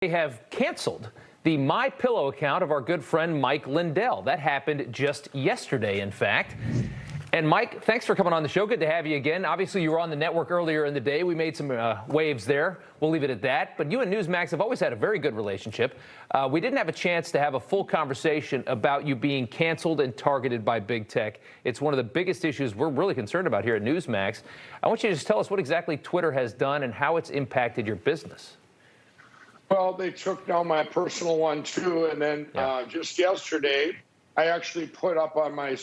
They have canceled the MyPillow account of our good friend Mike Lindell. That happened just yesterday, in fact. And Mike, thanks for coming on the show. Good to have you again. Obviously, you were on the network earlier in the day. We made some waves there. We'll leave it at that. But you and Newsmax have always had a very good relationship. We didn't have a chance to have a full conversation about you being canceled and targeted by big tech. It's one of the biggest issues we're really concerned about here at Newsmax. I want you to just tell us what exactly Twitter has done and how it's impacted your business. Well, they took down my personal one, too. And then just yesterday, I actually put up on my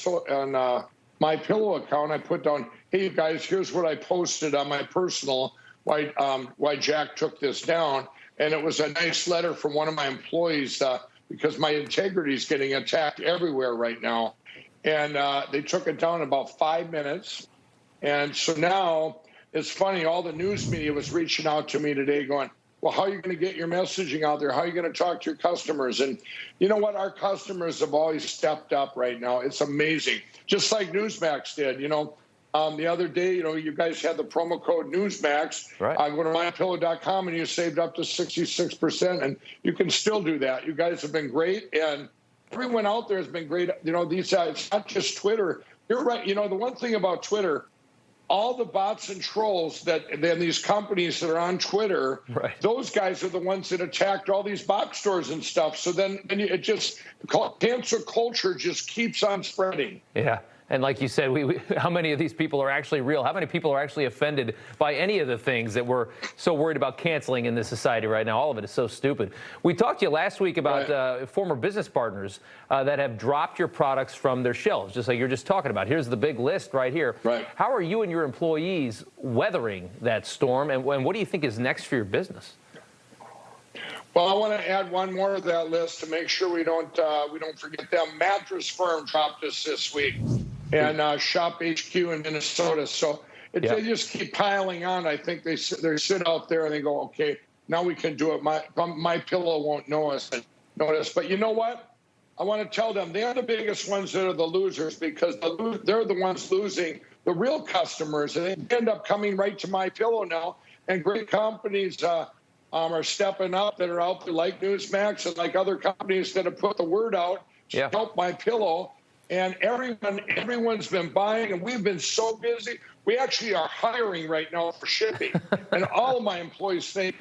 MyPillow account, I put down, hey, you guys, here's what I posted on my personal, why Jack took this down. And it was a nice letter from one of my employees because my integrity is getting attacked everywhere right now. And they took it down in about 5 minutes. And so now it's funny, all the news media was reaching out to me today going, well, how are you going to get your messaging out there? How are you going to talk to your customers? And you know what? Our customers have always stepped up right now. It's amazing. Just like Newsmax did. You know, the other day, you guys had the promo code Newsmax. Right. Go to MyPillow.com and you saved up to 66%. And you can still do that. You guys have been great. And everyone out there has been great. It's not just Twitter. You're right. The one thing about Twitter, all the bots and trolls then these companies that are on Twitter, right, those guys are the ones that attacked all these box stores and stuff. So then it just, cancel culture just keeps on spreading. Yeah. And like you said, how many of these people are actually real? How many people are actually offended by any of the things that we're so worried about canceling in this society right now? All of it is so stupid. We talked to you last week about former business partners that have dropped your products from their shelves, just like you're just talking about. Here's the big list right here. Right. How are you and your employees weathering that storm, and what do you think is next for your business? Well, I want to add one more to that list to make sure we don't forget them. Mattress Firm dropped us this week, and Shop HQ in Minnesota. So they just keep piling on. I think they sit out there and they go, okay, now we can do it. MyPillow won't notice. But you know what? I want to tell them they're the biggest ones that are the losers because they're the ones losing the real customers, and they end up coming right to MyPillow now. And great companies are stepping up that are out there like Newsmax and like other companies that have put the word out to help MyPillow. And everyone's been buying, and we've been so busy. We actually are hiring right now for shipping. And all of my employees thank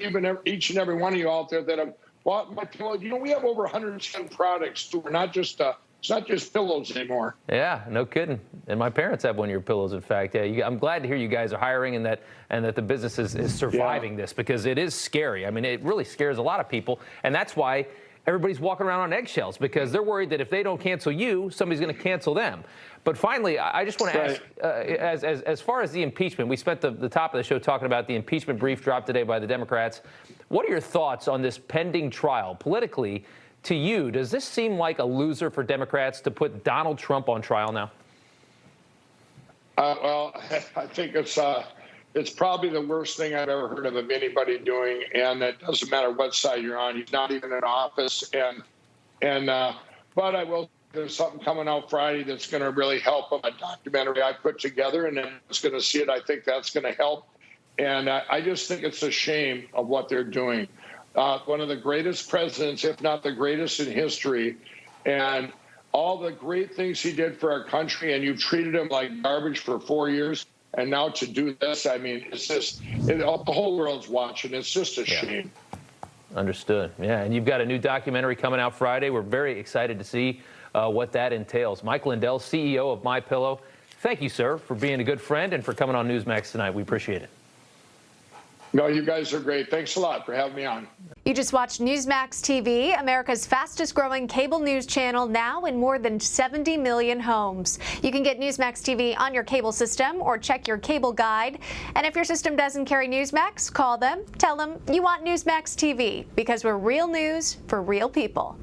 each and every one of you out there that have bought MyPillow. We have over 110 products too. We're not just it's not just pillows anymore. Yeah, no kidding. And my parents have one of your pillows, in fact. Yeah, I'm glad to hear you guys are hiring and that the business is surviving this, because it is scary. I mean, it really scares a lot of people, and that's why everybody's walking around on eggshells, because they're worried that if they don't cancel you, somebody's going to cancel them. But finally, I just want to ask, as far as the impeachment, we spent the top of the show talking about the impeachment brief dropped today by the Democrats. What are your thoughts on this pending trial politically? To you, does this seem like a loser for Democrats to put Donald Trump on trial now? Well, I think it's probably the worst thing I've ever heard of anybody doing, and it doesn't matter what side you're on. He's not even in office, but I will. There's something coming out Friday that's going to really help him. A documentary I put together, and then it's going to see it. I think that's going to help, and I just think it's a shame of what they're doing. One of the greatest presidents, if not the greatest in history, and all the great things he did for our country, and you've treated him like garbage for 4 years, and now to do this, I mean, it's just, the whole world's watching. It's just a shame. Understood. Yeah, and you've got a new documentary coming out Friday. We're very excited to see what that entails. Mike Lindell, CEO of MyPillow. Thank you, sir, for being a good friend and for coming on Newsmax tonight. We appreciate it. No, you guys are great. Thanks a lot for having me on. You just watched Newsmax TV, America's fastest growing cable news channel, now in more than 70 million homes. You can get Newsmax TV on your cable system or check your cable guide. And if your system doesn't carry Newsmax, call them, tell them you want Newsmax TV, because we're real news for real people.